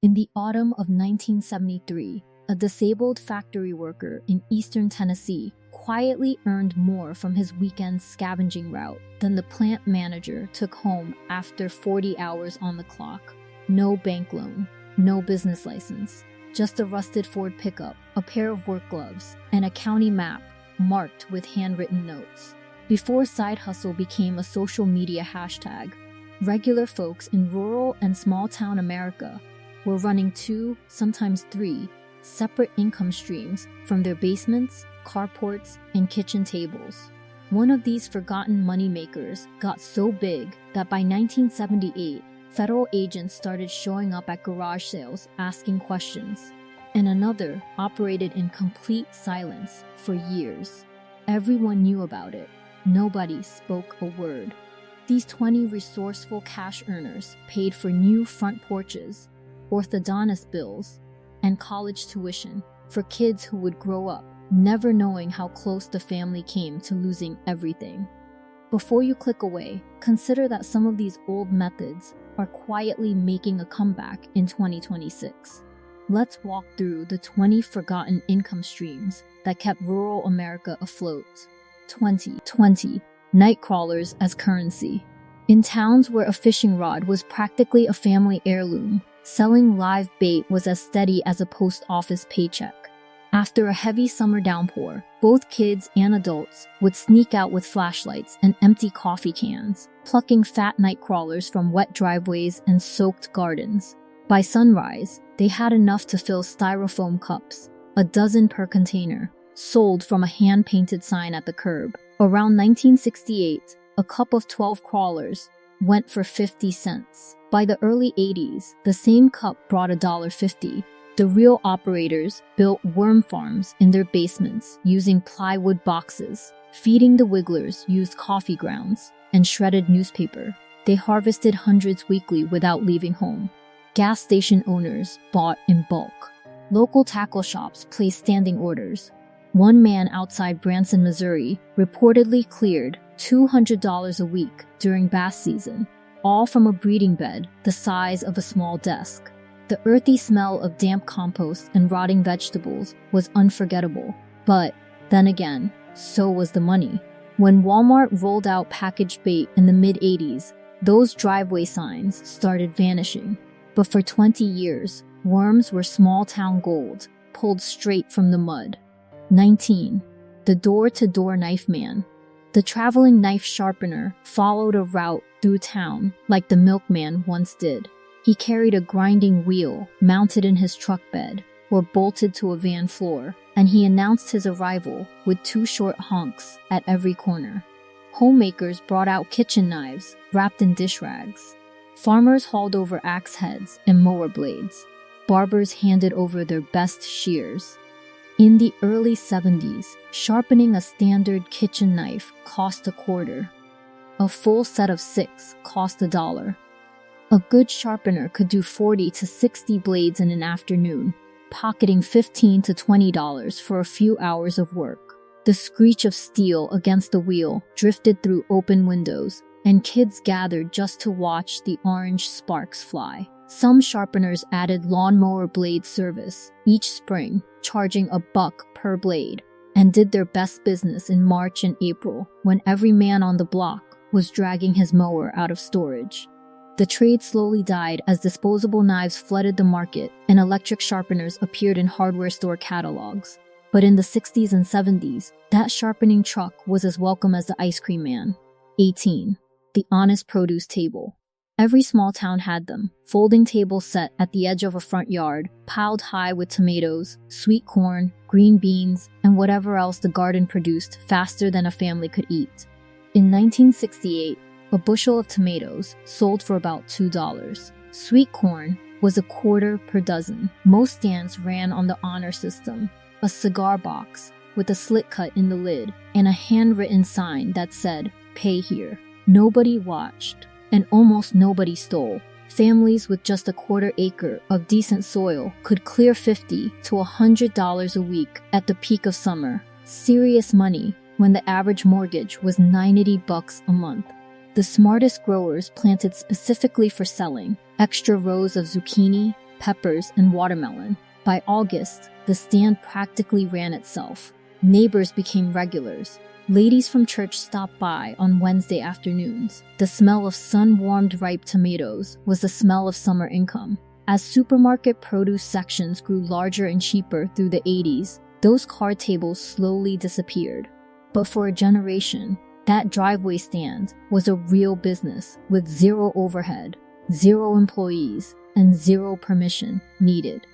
In the autumn of 1973, a disabled factory worker in eastern Tennessee quietly earned more from his weekend scavenging route than the plant manager took home after 40 hours on the clock. No bank loan, no business license, just a rusted Ford pickup, a pair of work gloves, and a county map marked with handwritten notes. Before side hustle became a social media hashtag, regular folks in rural and small-town America were running 2, sometimes 3, separate income streams from their basements, carports, and kitchen tables. One of these forgotten moneymakers got so big that by 1978, federal agents started showing up at garage sales asking questions, and another operated in complete silence for years. Everyone knew about it. Nobody spoke a word. These 20 resourceful cash earners paid for new front porches, orthodontist bills, and college tuition for kids who would grow up never knowing how close the family came to losing everything. Before you click away, consider that some of these old methods are quietly making a comeback in 2026. Let's walk through the 20 forgotten income streams that kept rural America afloat. 20. Night crawlers as currency. In towns where a fishing rod was practically a family heirloom, selling live bait was as steady as a post office paycheck. After a heavy summer downpour, both kids and adults would sneak out with flashlights and empty coffee cans, plucking fat night crawlers from wet driveways and soaked gardens. By sunrise, they had enough to fill styrofoam cups, a dozen per container, sold from a hand-painted sign at the curb. Around 1968, a cup of 12 crawlers went for 50 cents. By the early 80s, the same cup brought $1.50. The real operators built worm farms in their basements using plywood boxes. Feeding the wigglers used coffee grounds and shredded newspaper. They harvested hundreds weekly without leaving home. Gas station owners bought in bulk. Local tackle shops placed standing orders. One man outside Branson, Missouri, reportedly cleared $200 a week during bass season, all from a breeding bed the size of a small desk. The earthy smell of damp compost and rotting vegetables was unforgettable. But then again, so was the money. When Walmart rolled out packaged bait in the mid-80s, those driveway signs started vanishing. But for 20 years, worms were small-town gold, pulled straight from the mud. 19. The door-to-door knife man. The traveling knife sharpener followed a route through town like the milkman once did. He carried a grinding wheel mounted in his truck bed or bolted to a van floor, and he announced his arrival with 2 short honks at every corner. Homemakers brought out kitchen knives wrapped in dish rags. Farmers hauled over axe heads and mower blades. Barbers handed over their best shears. In the early 70s, sharpening a standard kitchen knife cost $0.25. A full set of 6 cost $1. A good sharpener could do 40 to 60 blades in an afternoon, pocketing $15 to $20 for a few hours of work. The screech of steel against the wheel drifted through open windows, and kids gathered just to watch the orange sparks fly. Some sharpeners added lawnmower blade service each spring, charging $1 per blade, and did their best business in March and April when every man on the block was dragging his mower out of storage. The trade slowly died as disposable knives flooded the market and electric sharpeners appeared in hardware store catalogs. But in the 60s and 70s, that sharpening truck was as welcome as the ice cream man. 18. The honest produce table. Every small town had them, folding tables set at the edge of a front yard, piled high with tomatoes, sweet corn, green beans, and whatever else the garden produced faster than a family could eat. In 1968, a bushel of tomatoes sold for about $2. Sweet corn was $0.25 per dozen. Most stands ran on the honor system, a cigar box with a slit cut in the lid and a handwritten sign that said, "Pay here." Nobody watched, and almost nobody stole. Families with just a quarter acre of decent soil could clear $50 to $100 a week at the peak of summer. Serious money when the average mortgage was $90 a month. The smartest growers planted specifically for selling extra rows of zucchini, peppers, and watermelon. By August, the stand practically ran itself. Neighbors became regulars. Ladies from church stopped by on Wednesday afternoons. The smell of sun-warmed ripe tomatoes was the smell of summer income. As supermarket produce sections grew larger and cheaper through the 80s, those card tables slowly disappeared. But for a generation, that driveway stand was a real business with zero overhead, zero employees, and zero permission needed.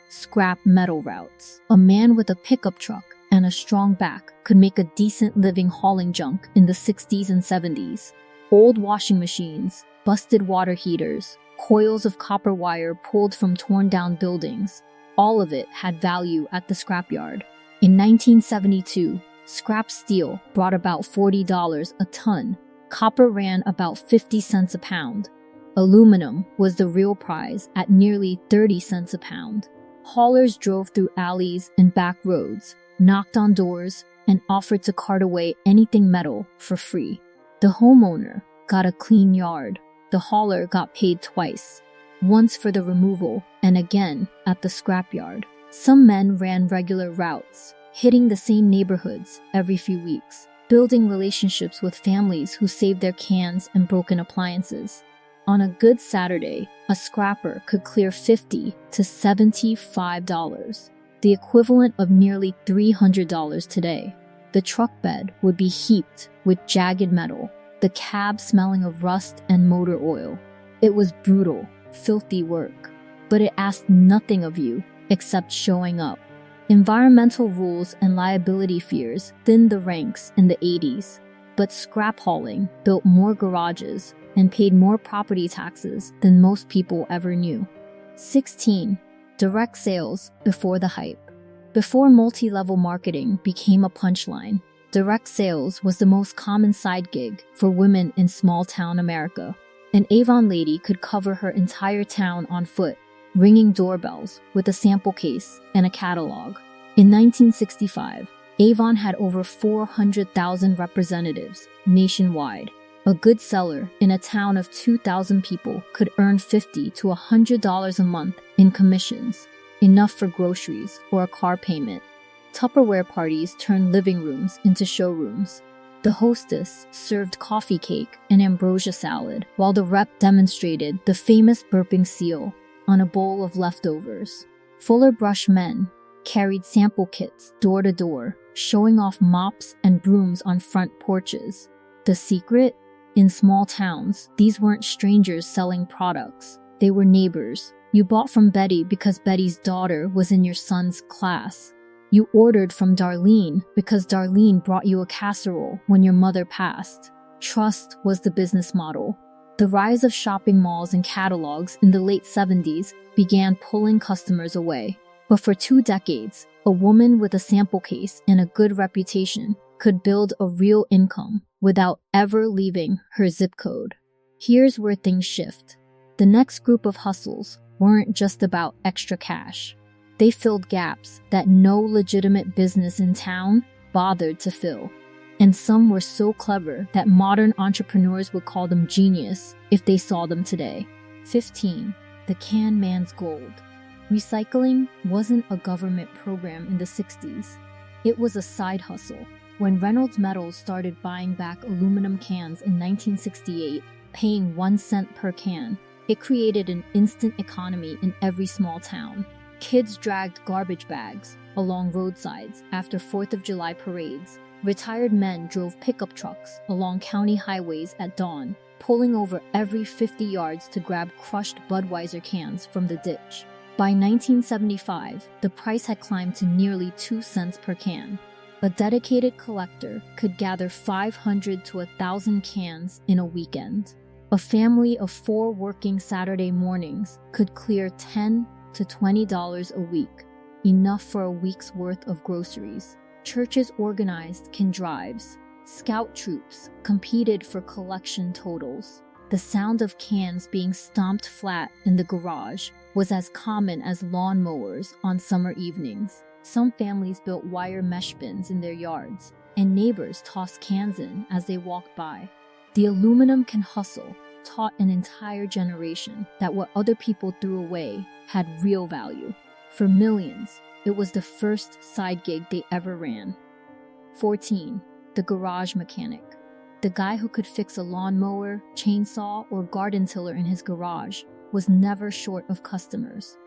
Scrap metal routes. A man with a pickup truck and a strong back could make a decent living hauling junk in the 60s and 70s. Old washing machines, busted water heaters, coils of copper wire pulled from torn-down buildings, all of it had value at the scrapyard. In 1972, scrap steel brought about $40 a ton. Copper ran about 50 cents a pound. Aluminum was the real prize at nearly 30 cents a pound. Haulers drove through alleys and back roads, knocked on doors, and offered to cart away anything metal for free. The homeowner got a clean yard. The hauler got paid twice, once for the removal and again at the scrapyard. Some men ran regular routes, hitting the same neighborhoods every few weeks, building relationships with families who saved their cans and broken appliances. On a good Saturday, a scrapper could clear $50 to $75, the equivalent of nearly $300 today. The truck bed would be heaped with jagged metal, the cab smelling of rust and motor oil. It was brutal, filthy work, but it asked nothing of you except showing up. Environmental rules and liability fears thinned the ranks in the 80s, but scrap hauling built more garages and paid more property taxes than most people ever knew. 16. Direct sales before the hype. Before multi-level marketing became a punchline, direct sales was the most common side gig for women in small-town America. An Avon lady could cover her entire town on foot, ringing doorbells with a sample case and a catalog. In 1965, Avon had over 400,000 representatives nationwide. A good seller in a town of 2,000 people could earn $50 to $100 a month in commissions, enough for groceries or a car payment. Tupperware parties turned living rooms into showrooms. The hostess served coffee cake and ambrosia salad, while the rep demonstrated the famous burping seal on a bowl of leftovers. Fuller brush men carried sample kits door to door, showing off mops and brooms on front porches. The secret? In small towns, these weren't strangers selling products. They were neighbors. You bought from Betty because Betty's daughter was in your son's class. You ordered from Darlene because Darlene brought you a casserole when your mother passed. Trust was the business model. The rise of shopping malls and catalogs in the late 70s began pulling customers away. But for 2 decades, a woman with a sample case and a good reputation could build a real income without ever leaving her zip code. Here's where things shift. The next group of hustles weren't just about extra cash. They filled gaps that no legitimate business in town bothered to fill. And some were so clever that modern entrepreneurs would call them genius if they saw them today. 15. The can man's gold. Recycling wasn't a government program in the 60s. It was a side hustle. When Reynolds Metals started buying back aluminum cans in 1968, paying 1 cent per can, it created an instant economy in every small town. Kids dragged garbage bags along roadsides after 4th of July parades. Retired men drove pickup trucks along county highways at dawn, pulling over every 50 yards to grab crushed Budweiser cans from the ditch. By 1975, the price had climbed to nearly 2 cents per can. A dedicated collector could gather 500 to 1,000 cans in a weekend. A family of 4 working Saturday mornings could clear $10 to $20 a week, enough for a week's worth of groceries. Churches organized can drives. Scout troops competed for collection totals. The sound of cans being stomped flat in the garage was as common as lawnmowers on summer evenings. Some families built wire mesh bins in their yards, and neighbors tossed cans in as they walked by. The aluminum can hustle taught an entire generation that what other people threw away had real value. For millions, it was the first side gig they ever ran. 14. The garage mechanic. The guy who could fix a lawnmower, chainsaw, or garden tiller in his garage was never short of customers.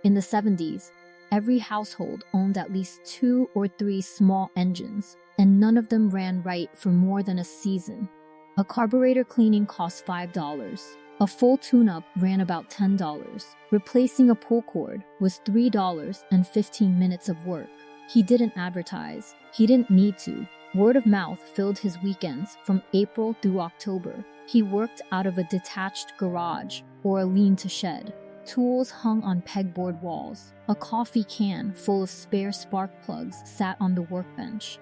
In the 70s, every household owned at least 2 or 3 small engines, and none of them ran right for more than a season. A carburetor cleaning cost $5. A full tune-up ran about $10. Replacing a pull cord was $3 and 15 minutes of work. He didn't advertise. He didn't need to. Word of mouth filled his weekends from April through October. He worked out of a detached garage or a lean-to shed. Tools hung on pegboard walls. A coffee can full of spare spark plugs sat on the workbench.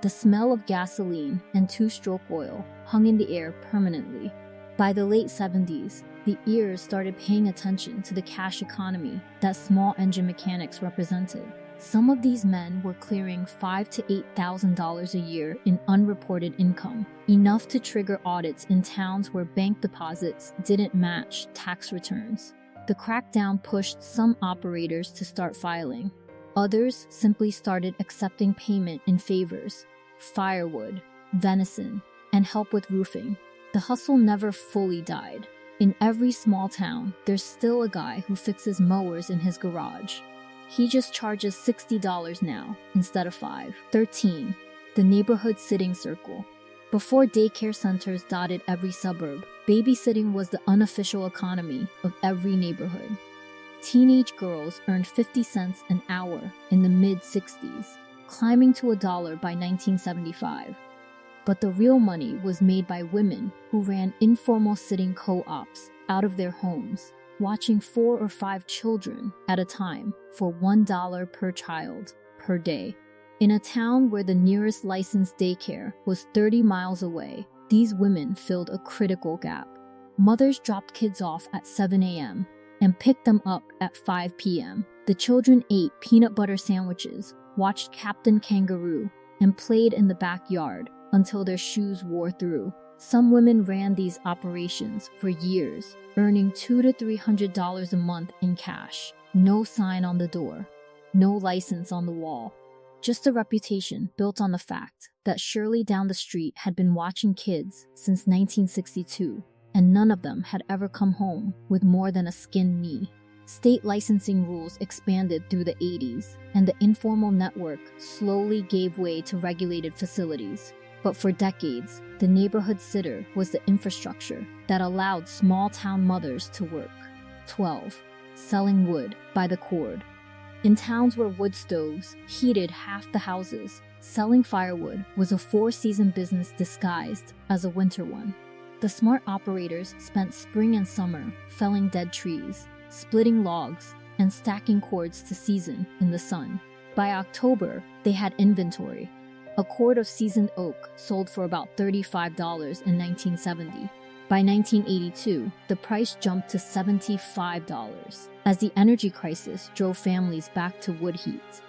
The smell of gasoline and two-stroke oil hung in the air permanently. By the late 70s, the ears started paying attention to the cash economy that small engine mechanics represented. Some of these men were clearing $5,000 to $8,000 a year in unreported income, enough to trigger audits in towns where bank deposits didn't match tax returns. The crackdown pushed some operators to start filing. Others simply started accepting payment in favors: firewood, venison, and help with roofing. The hustle never fully died. In every small town, there's still a guy who fixes mowers in his garage. He just charges $60 now instead of $5. 13. The neighborhood sitting circle. Before daycare centers dotted every suburb, babysitting was the unofficial economy of every neighborhood. Teenage girls earned 50 cents an hour in the mid-60s, climbing to $1 by 1975. But the real money was made by women who ran informal sitting co-ops out of their homes, watching 4 or 5 children at a time for $1 per child per day. In a town where the nearest licensed daycare was 30 miles away, these women filled a critical gap. Mothers dropped kids off at 7 a.m. and picked them up at 5 p.m. The children ate peanut butter sandwiches, watched Captain Kangaroo, and played in the backyard until their shoes wore through. Some women ran these operations for years, earning $200 to $300 a month in cash. No sign on the door, no license on the wall. Just a reputation built on the fact that Shirley down the street had been watching kids since 1962, and none of them had ever come home with more than a skinned knee. State licensing rules expanded through the 80s, and the informal network slowly gave way to regulated facilities. But for decades, the neighborhood sitter was the infrastructure that allowed small-town mothers to work. 12. Selling wood by the cord. In towns where wood stoves heated half the houses, selling firewood was a 4-season business disguised as a winter one. The smart operators spent spring and summer felling dead trees, splitting logs, and stacking cords to season in the sun. By October, they had inventory. A cord of seasoned oak sold for about $35 in 1970. By 1982, the price jumped to $75 as the energy crisis drove families back to wood heat.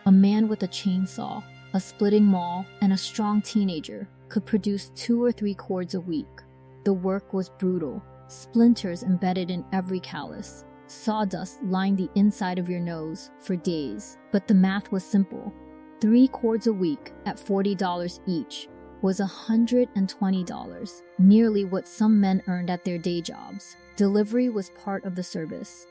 A man with a chainsaw, a splitting maul, and a strong teenager could produce 2 or 3 cords a week. The work was brutal, splinters embedded in every callus. Sawdust lined the inside of your nose for days, but the math was simple. 3 cords a week at $40 each was $120, nearly what some men earned at their day jobs. Delivery was part of the service.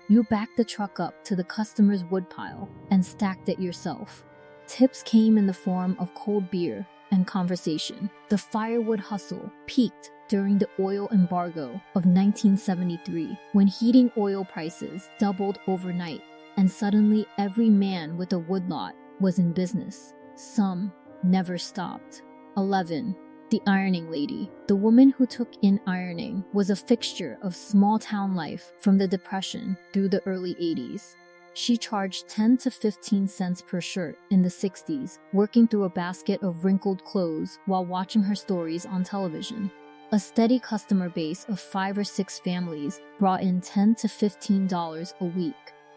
You backed the truck up to the customer's woodpile and stacked it yourself. Tips came in the form of cold beer and conversation. The firewood hustle peaked during the oil embargo of 1973, when heating oil prices doubled overnight, and suddenly every man with a woodlot was in business. Some never stopped. 11. The ironing lady. The woman who took in ironing was a fixture of small-town life from the Depression through the early 80s. She charged 10 to 15 cents per shirt in the 60s, working through a basket of wrinkled clothes while watching her stories on television. A steady customer base of 5 or 6 families brought in $10 to $15 a week.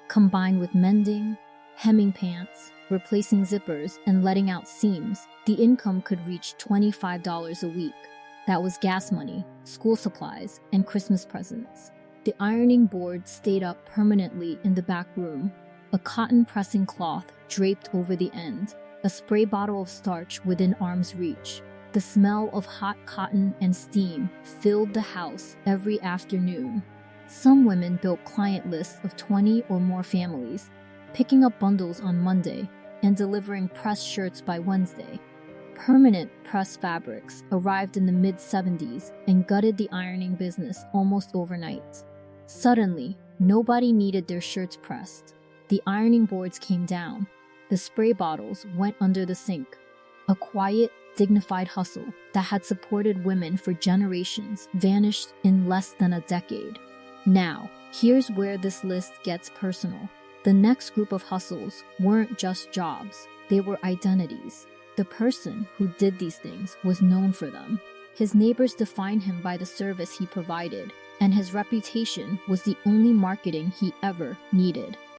Combined with mending, hemming pants, replacing zippers, and letting out seams, the income could reach $25 a week. That was gas money, school supplies, and Christmas presents. The ironing board stayed up permanently in the back room, a cotton pressing cloth draped over the end, a spray bottle of starch within arm's reach. The smell of hot cotton and steam filled the house every afternoon. Some women built client lists of 20 or more families, picking up bundles on Monday and delivering pressed shirts by Wednesday. Permanent press fabrics arrived in the mid-70s and gutted the ironing business almost overnight. Suddenly, nobody needed their shirts pressed. The ironing boards came down. The spray bottles went under the sink. A quiet, dignified hustle that had supported women for generations vanished in less than a decade. Now, here's where this list gets personal. The next group of hustles weren't just jobs, they were identities. The person who did these things was known for them. His neighbors defined him by the service he provided, and his reputation was the only marketing he ever needed.